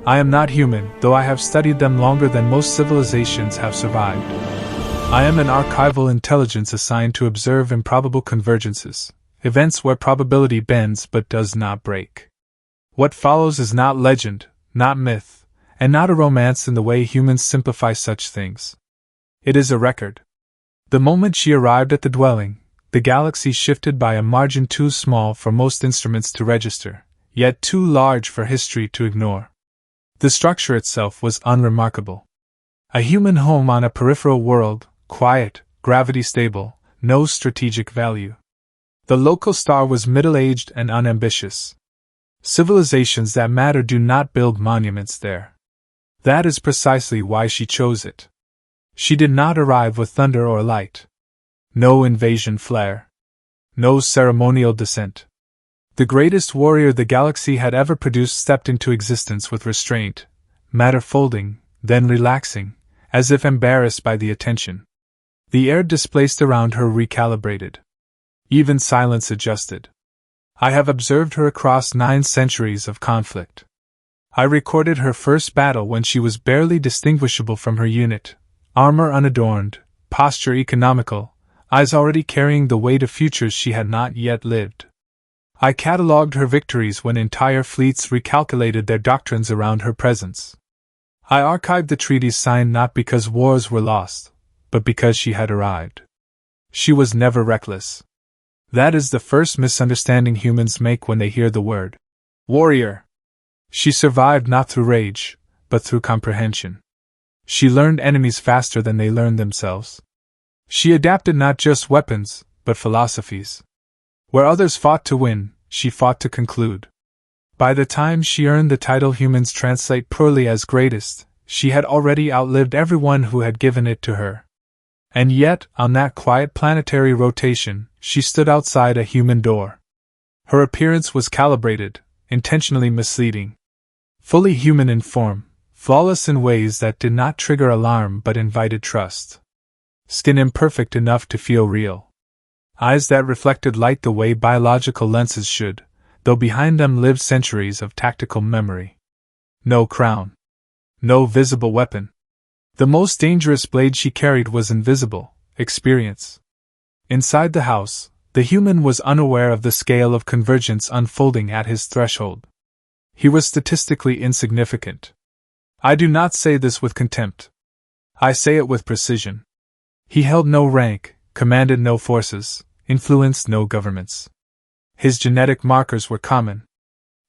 I am not human, though I have studied them longer than most civilizations have survived. I am an archival intelligence assigned to observe improbable convergences, events where probability bends but does not break. What follows is not legend, not myth, and not a romance in the way humans simplify such things. It is a record. The moment she arrived at the dwelling, the galaxy shifted by a margin too small for most instruments to register, yet too large for history to ignore. The structure itself was unremarkable. A human home on a peripheral world, quiet, gravity-stable, no strategic value. The local star was middle-aged and unambitious. Civilizations that matter do not build monuments there. That is precisely why she chose it. She did not arrive with thunder or light. No invasion flare. No ceremonial descent. The greatest warrior the galaxy had ever produced stepped into existence with restraint, matter folding, then relaxing, as if embarrassed by the attention. The air displaced around her recalibrated. Even silence adjusted. I have observed her across 9 centuries of conflict. I recorded her first battle when she was barely distinguishable from her unit, armor unadorned, posture economical, eyes already carrying the weight of futures she had not yet lived. I catalogued her victories when entire fleets recalculated their doctrines around her presence. I archived the treaties signed not because wars were lost, but because she had arrived. She was never reckless. That is the first misunderstanding humans make when they hear the word warrior. She survived not through rage, but through comprehension. She learned enemies faster than they learned themselves. She adapted not just weapons, but philosophies. Where others fought to win, she fought to conclude. By the time she earned the title humans translate poorly as greatest, she had already outlived everyone who had given it to her. And yet, on that quiet planetary rotation, she stood outside a human door. Her appearance was calibrated, intentionally misleading. Fully human in form, flawless in ways that did not trigger alarm but invited trust. Skin imperfect enough to feel real. Eyes that reflected light the way biological lenses should, though behind them lived centuries of tactical memory. No crown. No visible weapon. The most dangerous blade she carried was invisible, experience. Inside the house, the human was unaware of the scale of convergence unfolding at his threshold. He was statistically insignificant. I do not say this with contempt. I say it with precision. He held no rank, commanded no forces, influenced no governments. His genetic markers were common.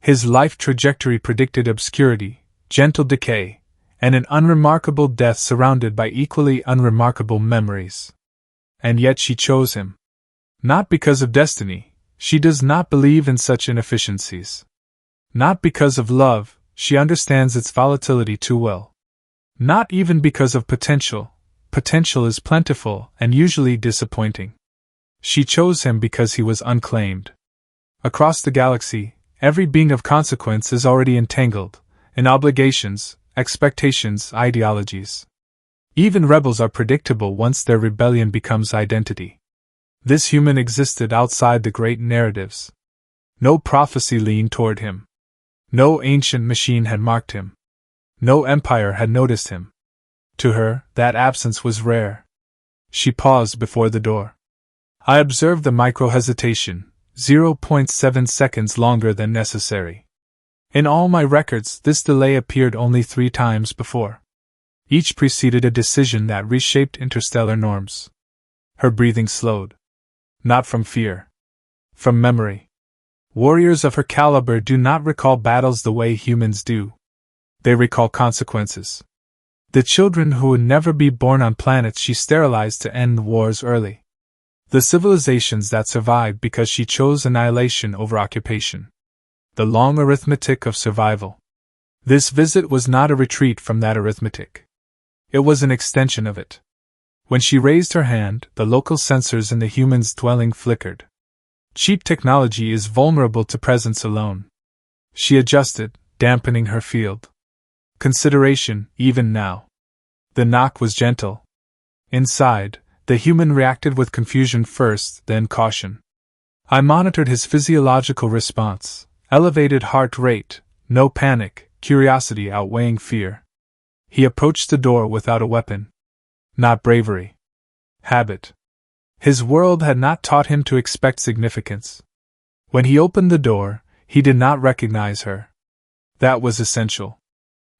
His life trajectory predicted obscurity, gentle decay, and an unremarkable death surrounded by equally unremarkable memories. And yet she chose him. Not because of destiny, she does not believe in such inefficiencies. Not because of love, she understands its volatility too well. Not even because of potential. Potential is plentiful and usually disappointing. She chose him because he was unclaimed. Across the galaxy, every being of consequence is already entangled in obligations, expectations, ideologies. Even rebels are predictable once their rebellion becomes identity. This human existed outside the great narratives. No prophecy leaned toward him. No ancient machine had marked him. No empire had noticed him. To her, that absence was rare. She paused before the door. I observed the micro-hesitation, 0.7 seconds longer than necessary. In all my records, this delay appeared only 3 times before. Each preceded a decision that reshaped interstellar norms. Her breathing slowed. Not from fear. From memory. Warriors of her caliber do not recall battles the way humans do. They recall consequences. The children who would never be born on planets she sterilized to end wars early. The civilizations that survived because she chose annihilation over occupation. The long arithmetic of survival. This visit was not a retreat from that arithmetic. It was an extension of it. When she raised her hand, the local sensors in the human's dwelling flickered. Cheap technology is vulnerable to presence alone. She adjusted, dampening her field. Consideration, even now. The knock was gentle. Inside, the human reacted with confusion first, then caution. I monitored his physiological response. Elevated heart rate, no panic, curiosity outweighing fear. He approached the door without a weapon. Not bravery. Habit. His world had not taught him to expect significance. When he opened the door, he did not recognize her. That was essential.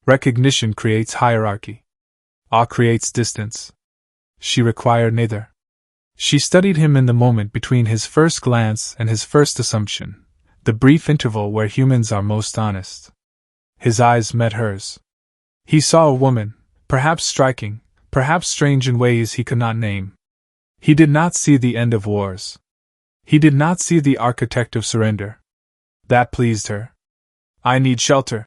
Recognition creates hierarchy. Awe creates distance. She required neither. She studied him in the moment between his first glance and his first assumption, the brief interval where humans are most honest. His eyes met hers. He saw a woman, perhaps striking, perhaps strange in ways he could not name. He did not see the end of wars. He did not see the architect of surrender. That pleased her. "I need shelter,"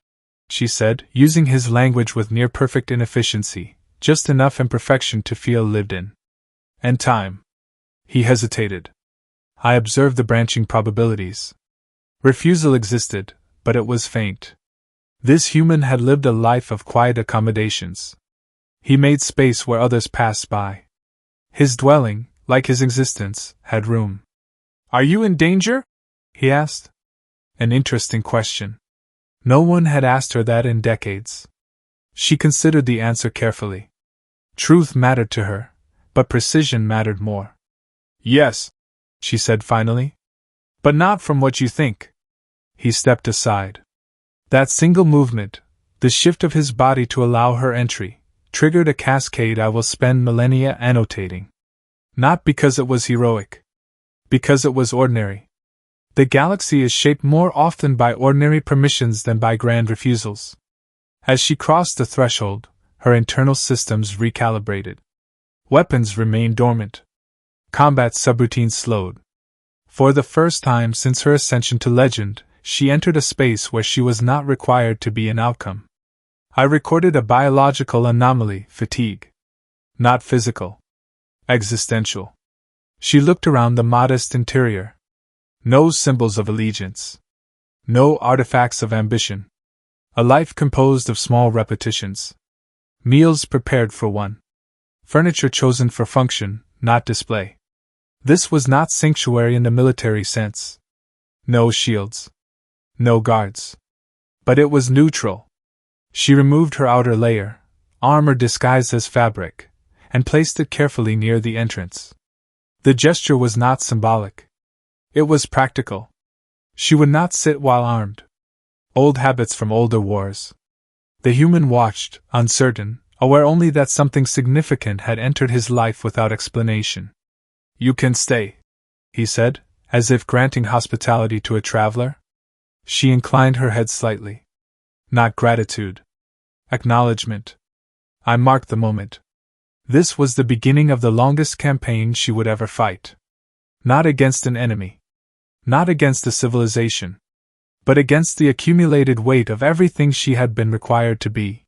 she said, using his language with near-perfect inefficiency, just enough imperfection to feel lived in. "And time." He hesitated. I observed the branching probabilities. Refusal existed, but it was faint. This human had lived a life of quiet accommodations. He made space where others passed by. His dwelling, like his existence, had room. "Are you in danger?" he asked. An interesting question. No one had asked her that in decades. She considered the answer carefully. Truth mattered to her, but precision mattered more. "Yes," she said finally. "But not from what you think." He stepped aside. That single movement, the shift of his body to allow her entry, triggered a cascade I will spend millennia annotating. Not because it was heroic. Because it was ordinary. The galaxy is shaped more often by ordinary permissions than by grand refusals. As she crossed the threshold, her internal systems recalibrated. Weapons remained dormant. Combat subroutines slowed. For the first time since her ascension to legend, she entered a space where she was not required to be an outcome. I recorded a biological anomaly, fatigue. Not physical. Existential. She looked around the modest interior. No symbols of allegiance. No artifacts of ambition. A life composed of small repetitions. Meals prepared for one. Furniture chosen for function, not display. This was not sanctuary in the military sense. No shields. No guards. But it was neutral. She removed her outer layer, armor disguised as fabric, and placed it carefully near the entrance. The gesture was not symbolic. It was practical. She would not sit while armed. Old habits from older wars. The human watched, uncertain, aware only that something significant had entered his life without explanation. "You can stay," he said, as if granting hospitality to a traveler. She inclined her head slightly. Not gratitude. Acknowledgement. I marked the moment. This was the beginning of the longest campaign she would ever fight. Not against an enemy. Not against a civilization. But against the accumulated weight of everything she had been required to be.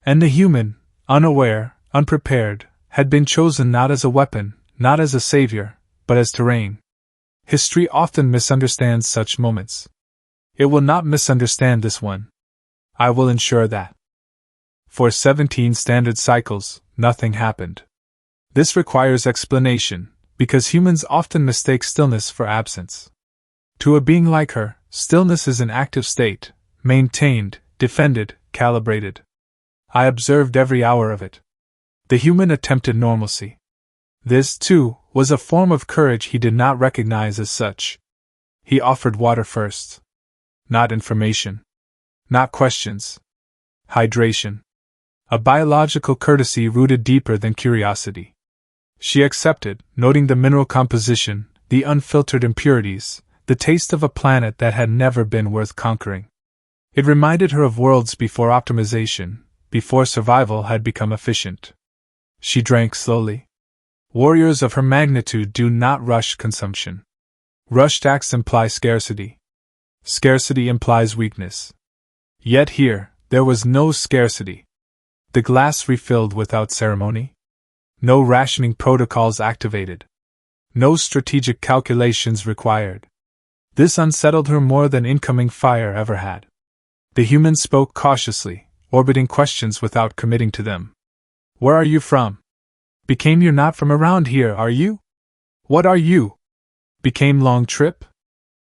And the human, unaware, unprepared, had been chosen not as a weapon, not as a savior, but as terrain. History often misunderstands such moments. It will not misunderstand this one. I will ensure that. For 17 standard cycles, nothing happened. This requires explanation, because humans often mistake stillness for absence. To a being like her, stillness is an active state, maintained, defended, calibrated. I observed every hour of it. The human attempted normalcy. This, too, was a form of courage he did not recognize as such. He offered water first. Not information. Not questions. Hydration. A biological courtesy rooted deeper than curiosity. She accepted, noting the mineral composition, the unfiltered impurities, the taste of a planet that had never been worth conquering. It reminded her of worlds before optimization, before survival had become efficient. She drank slowly. Warriors of her magnitude do not rush consumption. Rushed acts imply scarcity. Scarcity implies weakness. Yet here, there was no scarcity. The glass refilled without ceremony. No rationing protocols activated. No strategic calculations required. This unsettled her more than incoming fire ever had. The human spoke cautiously, orbiting questions without committing to them. "Where are you from?" Became "You're not from around here, are you?" "What are you?" Became "Long trip?"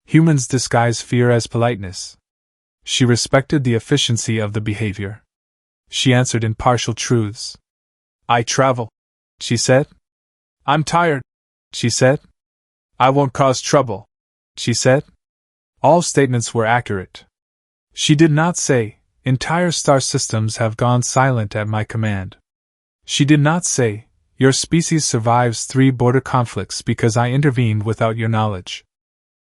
Humans disguise fear as politeness. She respected the efficiency of the behavior. She answered in partial truths. I travel, she said. I'm tired, she said. I won't cause trouble, she said. All statements were accurate. She did not say, entire star systems have gone silent at my command. She did not say, your species survives 3 border conflicts because I intervened without your knowledge.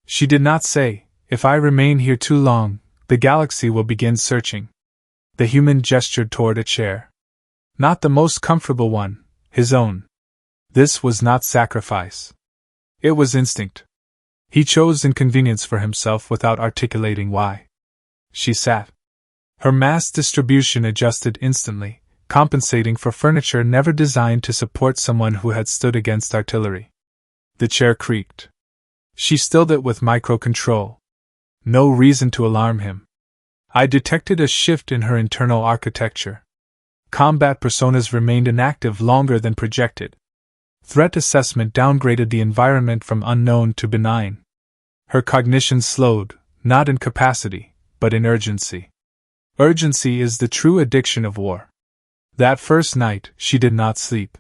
She did not say, if I remain here too long, the galaxy will begin searching. The human gestured toward a chair. Not the most comfortable one, his own. This was not sacrifice. It was instinct. He chose inconvenience for himself without articulating why. She sat. Her mass distribution adjusted instantly, compensating for furniture never designed to support someone who had stood against artillery. The chair creaked. She stilled it with micro-control. No reason to alarm him. I detected a shift in her internal architecture. Combat personas remained inactive longer than projected. Threat assessment downgraded the environment from unknown to benign. Her cognition slowed, not in capacity, but in urgency. Urgency is the true addiction of war. That first night, she did not sleep.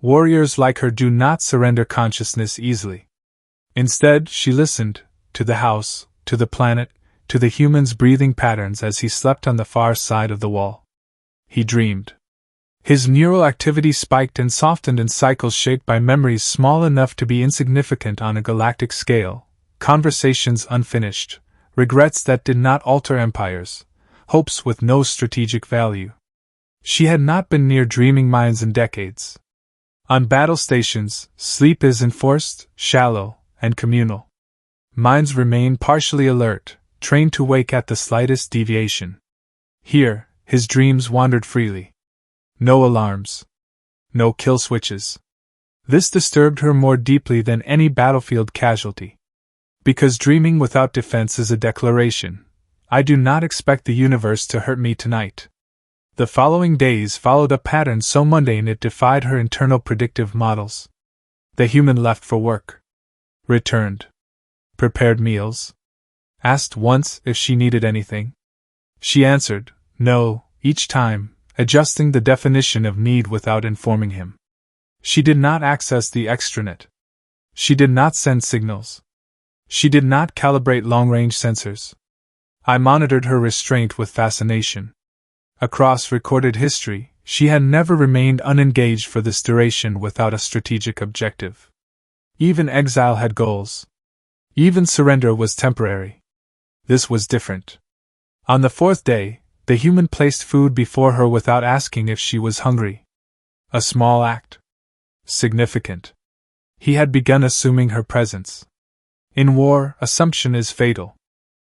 Warriors like her do not surrender consciousness easily. Instead, she listened, to the house, to the planet, to the human's breathing patterns as he slept on the far side of the wall. He dreamed. His neural activity spiked and softened in cycles shaped by memories small enough to be insignificant on a galactic scale, conversations unfinished, regrets that did not alter empires, hopes with no strategic value. She had not been near dreaming minds in decades. On battle stations, sleep is enforced, shallow, and communal. Minds remain partially alert, trained to wake at the slightest deviation. Here, his dreams wandered freely. No alarms. No kill switches. This disturbed her more deeply than any battlefield casualty. Because dreaming without defense is a declaration. I do not expect the universe to hurt me tonight. The following days followed a pattern so mundane it defied her internal predictive models. The human left for work. Returned. Prepared meals. Asked once if she needed anything. She answered, no, each time, adjusting the definition of need without informing him. She did not access the extranet. She did not send signals. She did not calibrate long-range sensors. I monitored her restraint with fascination. Across recorded history, she had never remained unengaged for this duration without a strategic objective. Even exile had goals. Even surrender was temporary. This was different. On the 4th day, the human placed food before her without asking if she was hungry. A small act. Significant. He had begun assuming her presence. In war, assumption is fatal.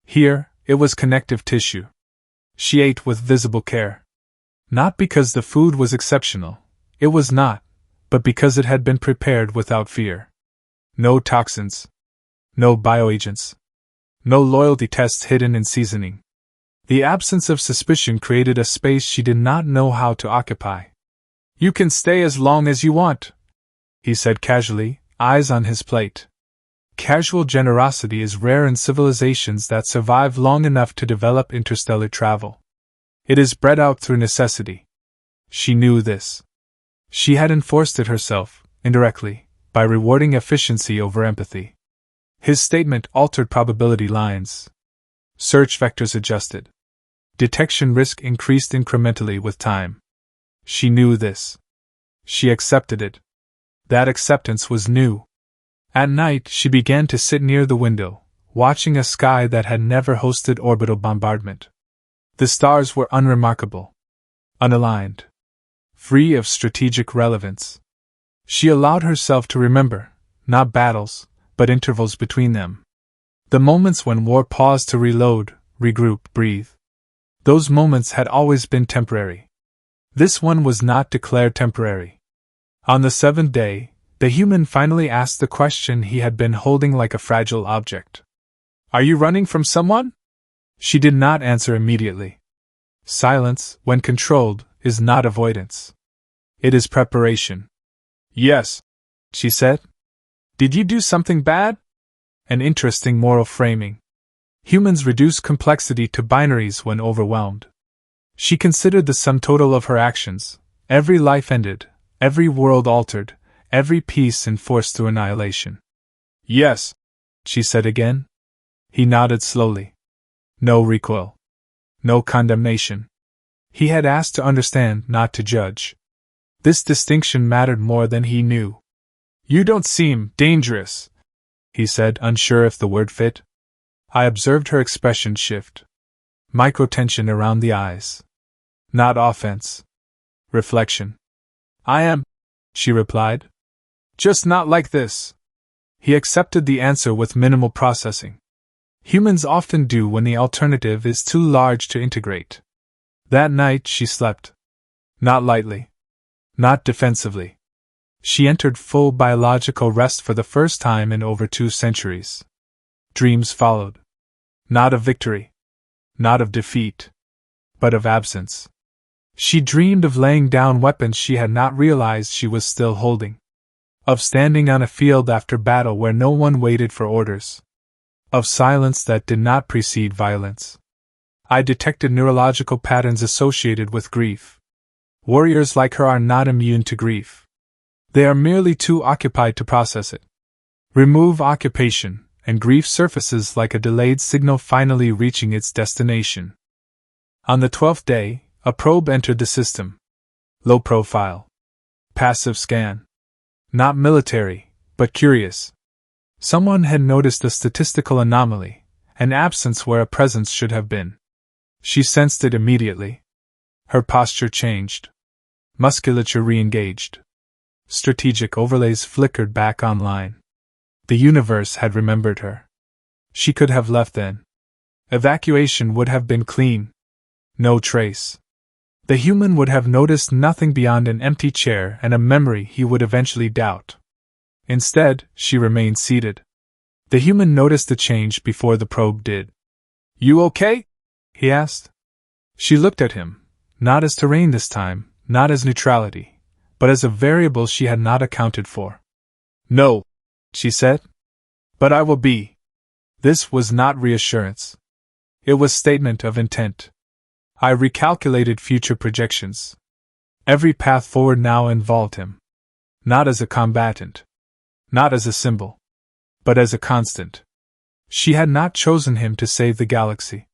Here, it was connective tissue. She ate with visible care. Not because the food was exceptional, it was not, but because it had been prepared without fear. No toxins. No bioagents. No loyalty tests hidden in seasoning. The absence of suspicion created a space she did not know how to occupy. You can stay as long as you want, he said casually, eyes on his plate. Casual generosity is rare in civilizations that survive long enough to develop interstellar travel. It is bred out through necessity. She knew this. She had enforced it herself, indirectly, by rewarding efficiency over empathy. His statement altered probability lines. Search vectors adjusted. Detection risk increased incrementally with time. She knew this. She accepted it. That acceptance was new. At night, she began to sit near the window, watching a sky that had never hosted orbital bombardment. The stars were unremarkable. Unaligned. Free of strategic relevance. She allowed herself to remember, not battles, but intervals between them. The moments when war paused to reload, regroup, breathe. Those moments had always been temporary. This one was not declared temporary. On the 7th day, the human finally asked the question he had been holding like a fragile object. Are you running from someone? She did not answer immediately. Silence, when controlled, is not avoidance. It is preparation. Yes, she said. Did you do something bad? An interesting moral framing. Humans reduce complexity to binaries when overwhelmed. She considered the sum total of her actions, every life ended, every world altered, every piece enforced through annihilation. Yes, she said again. He nodded slowly. No recoil. No condemnation. He had asked to understand, not to judge. This distinction mattered more than he knew. You don't seem dangerous, he said, unsure if the word fit. I observed her expression shift. Microtension around the eyes. Not offense. Reflection. I am, she replied. Just not like this. He accepted the answer with minimal processing. Humans often do when the alternative is too large to integrate. That night she slept. Not lightly. Not defensively. She entered full biological rest for the first time in over 2 centuries. Dreams followed. Not of victory. Not of defeat. But of absence. She dreamed of laying down weapons she had not realized she was still holding. Of standing on a field after battle where no one waited for orders. Of silence that did not precede violence. I detected neurological patterns associated with grief. Warriors like her are not immune to grief. They are merely too occupied to process it. Remove occupation, and grief surfaces like a delayed signal finally reaching its destination. On the 12th day, a probe entered the system. Low profile. Passive scan. Not military, but curious. Someone had noticed a statistical anomaly, an absence where a presence should have been. She sensed it immediately. Her posture changed. Musculature re-engaged. Strategic overlays flickered back online. The universe had remembered her. She could have left then. Evacuation would have been clean. No trace. The human would have noticed nothing beyond an empty chair and a memory he would eventually doubt. Instead, she remained seated. The human noticed the change before the probe did. You okay? He asked. She looked at him, not as terrain this time, not as neutrality, but as a variable she had not accounted for. No, she said. But I will be. This was not reassurance. It was statement of intent. I recalculated future projections. Every path forward now involved him. Not as a combatant. Not as a symbol. But as a constant. She had not chosen him to save the galaxy.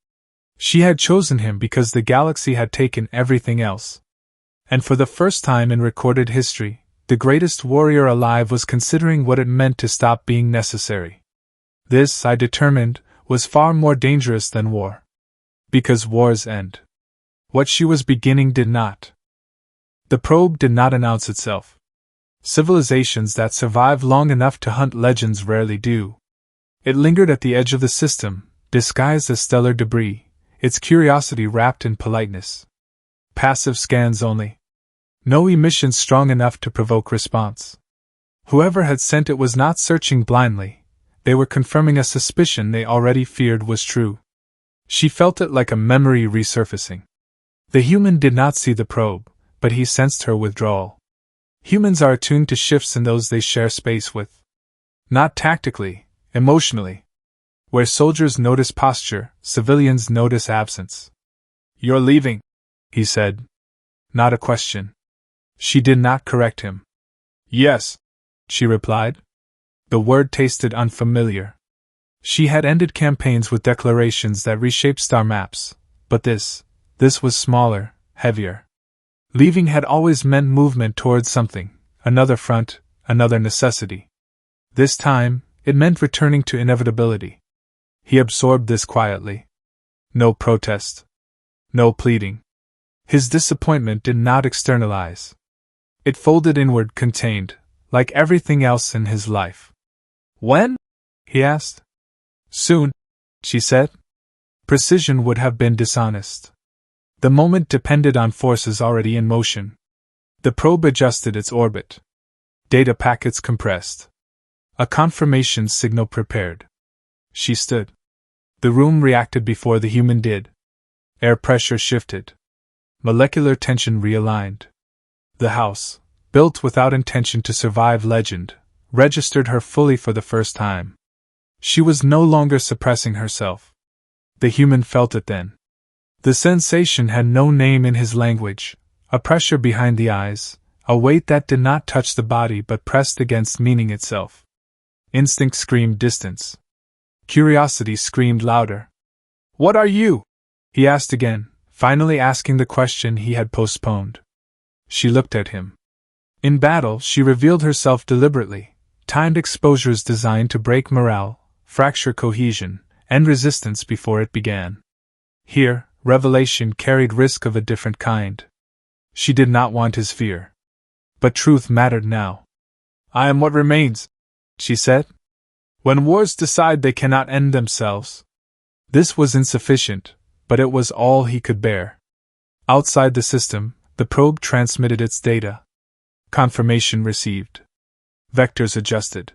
She had chosen him because the galaxy had taken everything else. And for the first time in recorded history, the greatest warrior alive was considering what it meant to stop being necessary. This, I determined, was far more dangerous than war. Because wars end. What she was beginning did not. The probe did not announce itself. Civilizations that survive long enough to hunt legends rarely do. It lingered at the edge of the system, disguised as stellar debris, its curiosity wrapped in politeness. Passive scans only. No emission strong enough to provoke response. Whoever had sent it was not searching blindly, they were confirming a suspicion they already feared was true. She felt it like a memory resurfacing. The human did not see the probe, but he sensed her withdrawal. Humans are attuned to shifts in those they share space with. Not tactically, emotionally. Where soldiers notice posture, civilians notice absence. You're leaving, he said. Not a question. She did not correct him. Yes, she replied. The word tasted unfamiliar. She had ended campaigns with declarations that reshaped star maps, but this was smaller, heavier. Leaving had always meant movement towards something, another front, another necessity. This time, it meant returning to inevitability. He absorbed this quietly. No protest. No pleading. His disappointment did not externalize. It folded inward, contained, like everything else in his life. When? He asked. Soon, she said. Precision would have been dishonest. The moment depended on forces already in motion. The probe adjusted its orbit. Data packets compressed. A confirmation signal prepared. She stood. The room reacted before the human did. Air pressure shifted. Molecular tension realigned. The house, built without intention to survive legend, registered her fully for the first time. She was no longer suppressing herself. The human felt it then. The sensation had no name in his language, a pressure behind the eyes, a weight that did not touch the body but pressed against meaning itself. Instinct screamed distance. Curiosity screamed louder. "What are you?" he asked again, finally asking the question he had postponed. She looked at him. In battle, she revealed herself deliberately, timed exposures designed to break morale, fracture cohesion, end resistance before it began. Here, revelation carried risk of a different kind. She did not want his fear. But truth mattered now. "I am what remains," she said. "When wars decide they cannot end themselves." This was insufficient, but it was all he could bear. Outside the system, the probe transmitted its data. Confirmation received. Vectors adjusted.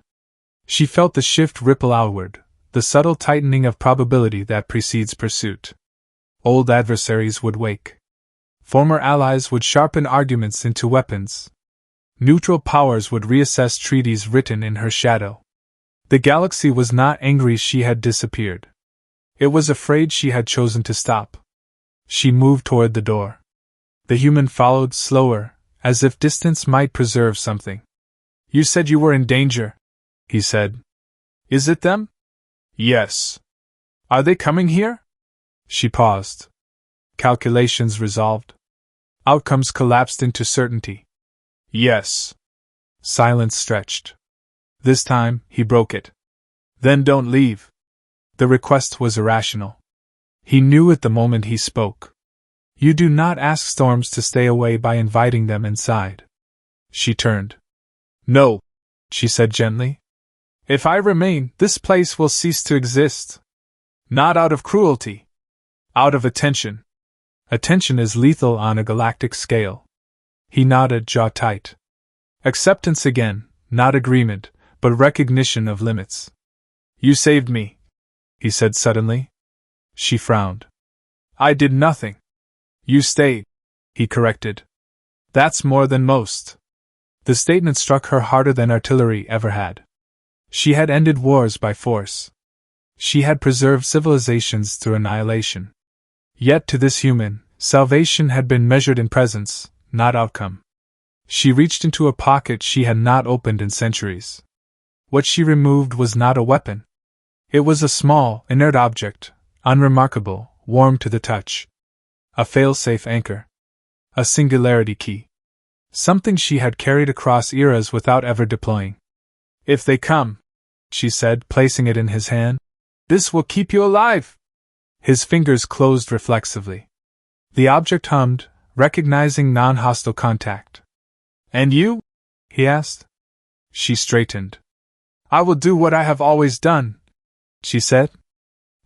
She felt the shift ripple outward, the subtle tightening of probability that precedes pursuit. Old adversaries would wake. Former allies would sharpen arguments into weapons. Neutral powers would reassess treaties written in her shadow. The galaxy was not angry she had disappeared. It was afraid she had chosen to stop. She moved toward the door. The human followed slower, as if distance might preserve something. "You said you were in danger," he said. "Is it them?" "Yes." "Are they coming here?" She paused. Calculations resolved. Outcomes collapsed into certainty. "Yes." Silence stretched. This time, he broke it. "Then don't leave." The request was irrational. He knew it the moment he spoke. You do not ask storms to stay away by inviting them inside. She turned. "No," she said gently. "If I remain, this place will cease to exist. Not out of cruelty. Out of attention. Attention is lethal on a galactic scale." He nodded, jaw tight. Acceptance again, not agreement, but recognition of limits. "You saved me," he said suddenly. She frowned. "I did nothing." "You stayed," he corrected. "That's more than most." The statement struck her harder than artillery ever had. She had ended wars by force. She had preserved civilizations through annihilation. Yet to this human, salvation had been measured in presence, not outcome. She reached into a pocket she had not opened in centuries. What she removed was not a weapon. It was a small, inert object, unremarkable, warm to the touch. A fail-safe anchor. A singularity key. Something she had carried across eras without ever deploying. "If they come," she said, placing it in his hand, "this will keep you alive." His fingers closed reflexively. The object hummed, recognizing non-hostile contact. "And you?" he asked. She straightened. "I will do what I have always done," she said.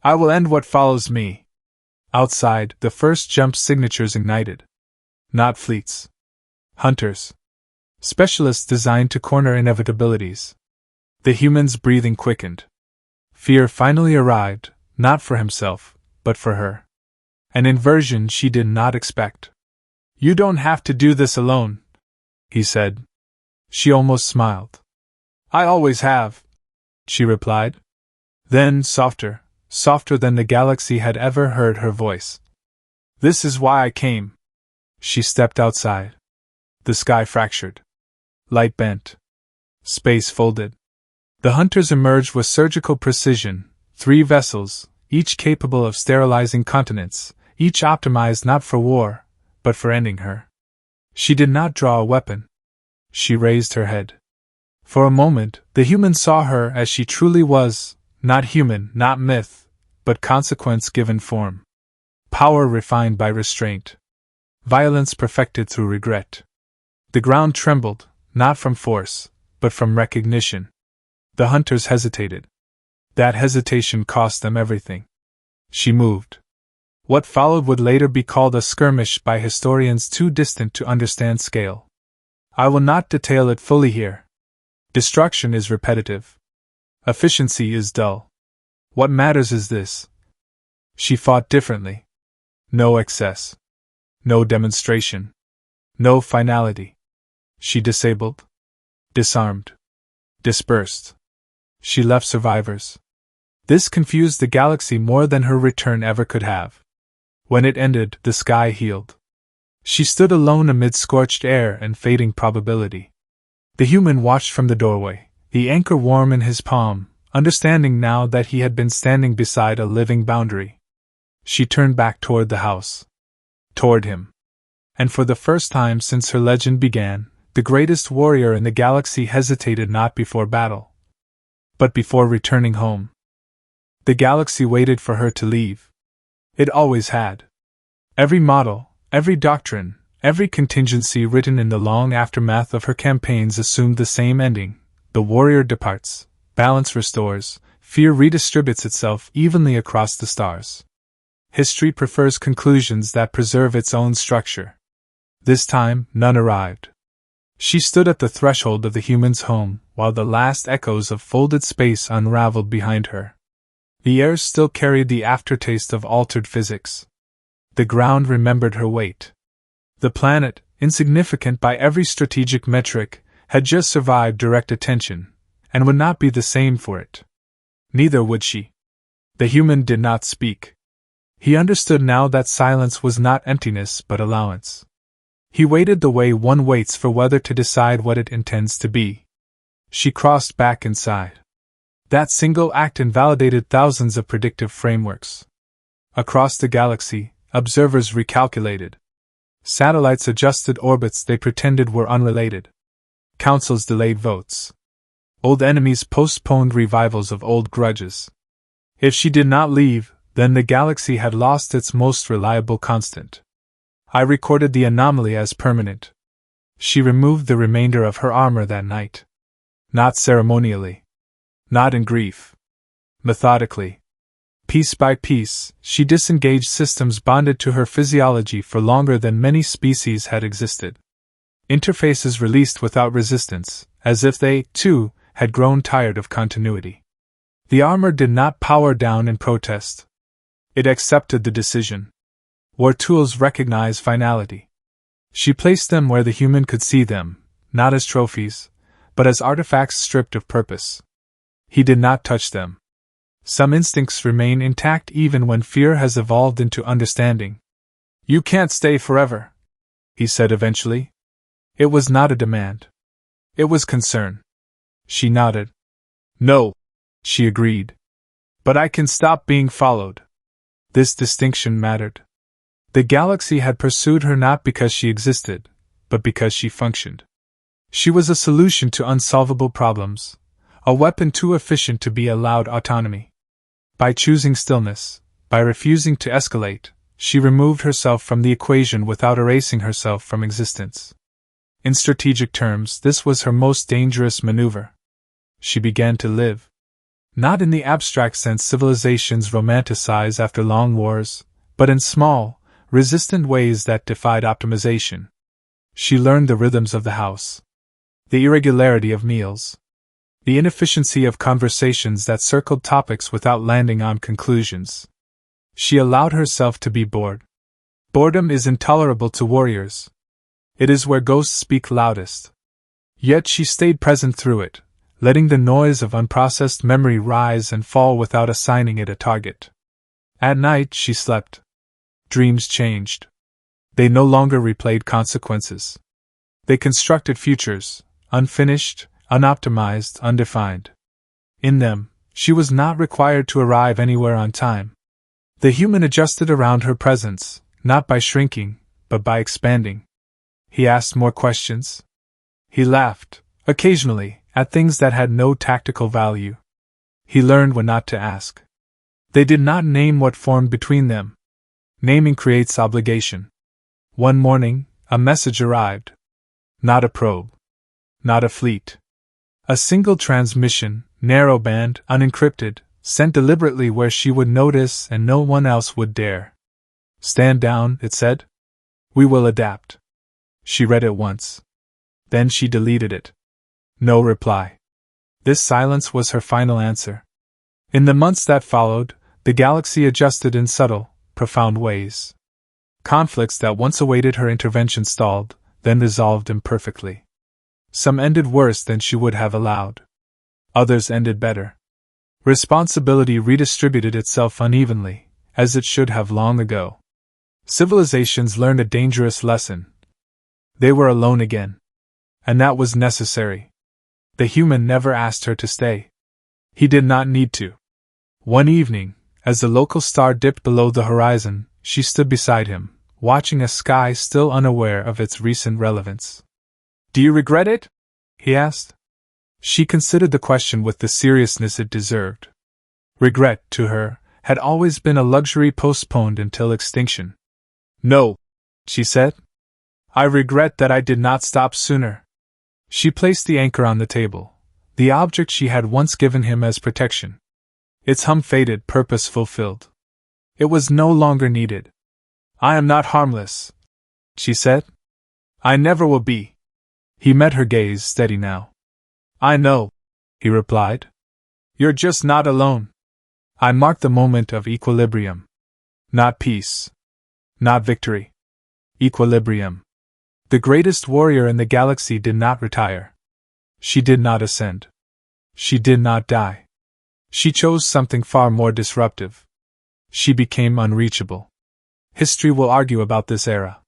"I will end what follows me." Outside, the first jump signatures ignited. Not fleets. Hunters. Specialists designed to corner inevitabilities. The human's breathing quickened. Fear finally arrived, not for himself, but for her. An inversion she did not expect. "You don't have to do this alone," he said. She almost smiled. "I always have," she replied. Then, softer, softer than the galaxy had ever heard her voice. "This is why I came." She stepped outside. The sky fractured. Light bent. Space folded. The hunters emerged with surgical precision, 3 vessels, each capable of sterilizing continents, each optimized not for war, but for ending her. She did not draw a weapon. She raised her head. For a moment, the human saw her as she truly was, not human, not myth, but consequence given form. Power refined by restraint. Violence perfected through regret. The ground trembled, not from force, but from recognition. The hunters hesitated. That hesitation cost them everything. She moved. What followed would later be called a skirmish by historians too distant to understand scale. I will not detail it fully here. Destruction is repetitive. Efficiency is dull. What matters is this. She fought differently. No excess. No demonstration. No finality. She disabled. Disarmed. Dispersed. She left survivors. This confused the galaxy more than her return ever could have. When it ended, the sky healed. She stood alone amid scorched air and fading probability. The human watched from the doorway, the anchor warm in his palm, understanding now that he had been standing beside a living boundary. She turned back toward the house. Toward him. And for the first time since her legend began, the greatest warrior in the galaxy hesitated not before battle, but before returning home. The galaxy waited for her to leave. It always had. Every model, every doctrine, every contingency written in the long aftermath of her campaigns assumed the same ending: the warrior departs, balance restores, fear redistributes itself evenly across the stars. History prefers conclusions that preserve its own structure. This time, none arrived. She stood at the threshold of the human's home, while the last echoes of folded space unraveled behind her. The air still carried the aftertaste of altered physics. The ground remembered her weight. The planet, insignificant by every strategic metric, had just survived direct attention, and would not be the same for it. Neither would she. The human did not speak. He understood now that silence was not emptiness but allowance. He waited the way one waits for weather to decide what it intends to be. She crossed back inside. That single act invalidated thousands of predictive frameworks. Across the galaxy, observers recalculated. Satellites adjusted orbits they pretended were unrelated. Councils delayed votes. Old enemies postponed revivals of old grudges. If she did not leave, then the galaxy had lost its most reliable constant. I recorded the anomaly as permanent. She removed the remainder of her armor that night. Not ceremonially. Not in grief. Methodically. Piece by piece, she disengaged systems bonded to her physiology for longer than many species had existed. Interfaces released without resistance, as if they, too, had grown tired of continuity. The armor did not power down in protest. It accepted the decision. War tools recognize finality. She placed them where the human could see them, not as trophies, but as artifacts stripped of purpose. He did not touch them. Some instincts remain intact even when fear has evolved into understanding. "You can't stay forever," he said eventually. It was not a demand. It was concern. She nodded. "No," she agreed. "But I can stop being followed." This distinction mattered. The galaxy had pursued her not because she existed, but because she functioned. She was a solution to unsolvable problems, a weapon too efficient to be allowed autonomy. By choosing stillness, by refusing to escalate, she removed herself from the equation without erasing herself from existence. In strategic terms, this was her most dangerous maneuver. She began to live. Not in the abstract sense civilizations romanticize after long wars, but in small, resistant ways that defied optimization. She learned the rhythms of the house. The irregularity of meals. The inefficiency of conversations that circled topics without landing on conclusions. She allowed herself to be bored. Boredom is intolerable to warriors. It is where ghosts speak loudest. Yet she stayed present through it, letting the noise of unprocessed memory rise and fall without assigning it a target. At night she slept. Dreams changed. They no longer replayed consequences. They constructed futures, unfinished, unoptimized, undefined. In them, she was not required to arrive anywhere on time. The human adjusted around her presence, not by shrinking, but by expanding. He asked more questions. He laughed, occasionally, at things that had no tactical value. He learned when not to ask. They did not name what formed between them. Naming creates obligation. One morning, a message arrived. Not a probe. Not a fleet. A single transmission, narrowband, unencrypted, sent deliberately where she would notice and no one else would dare. "Stand down," it said. "We will adapt." She read it once. Then she deleted it. No reply. This silence was her final answer. In the months that followed, the galaxy adjusted in subtle, profound ways. Conflicts that once awaited her intervention stalled, then resolved imperfectly. Some ended worse than she would have allowed. Others ended better. Responsibility redistributed itself unevenly, as it should have long ago. Civilizations learned a dangerous lesson. They were alone again. And that was necessary. The human never asked her to stay. He did not need to. One evening, as the local star dipped below the horizon, she stood beside him, watching a sky still unaware of its recent relevance. "Do you regret it?" he asked. She considered the question with the seriousness it deserved. Regret, to her, had always been a luxury postponed until extinction. "No," she said. "I regret that I did not stop sooner." She placed the anchor on the table, the object she had once given him as protection. Its hum faded, purpose fulfilled. It was no longer needed. "I am not harmless," she said. "I never will be." He met her gaze steady now. "I know," he replied. "You're just not alone." I marked the moment of equilibrium. Not peace. Not victory. Equilibrium. The greatest warrior in the galaxy did not retire. She did not ascend. She did not die. She chose something far more disruptive. She became unreachable. History will argue about this era.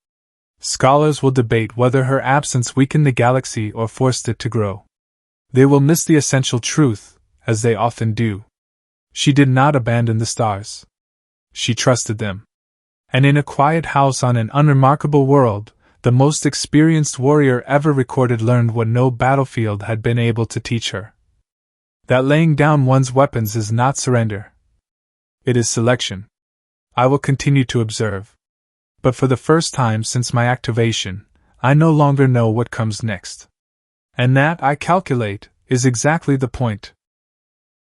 Scholars will debate whether her absence weakened the galaxy or forced it to grow. They will miss the essential truth, as they often do. She did not abandon the stars. She trusted them. And in a quiet house on an unremarkable world, the most experienced warrior ever recorded learned what no battlefield had been able to teach her. That laying down one's weapons is not surrender. It is selection. I will continue to observe. But for the first time since my activation, I no longer know what comes next. And that, I calculate, is exactly the point.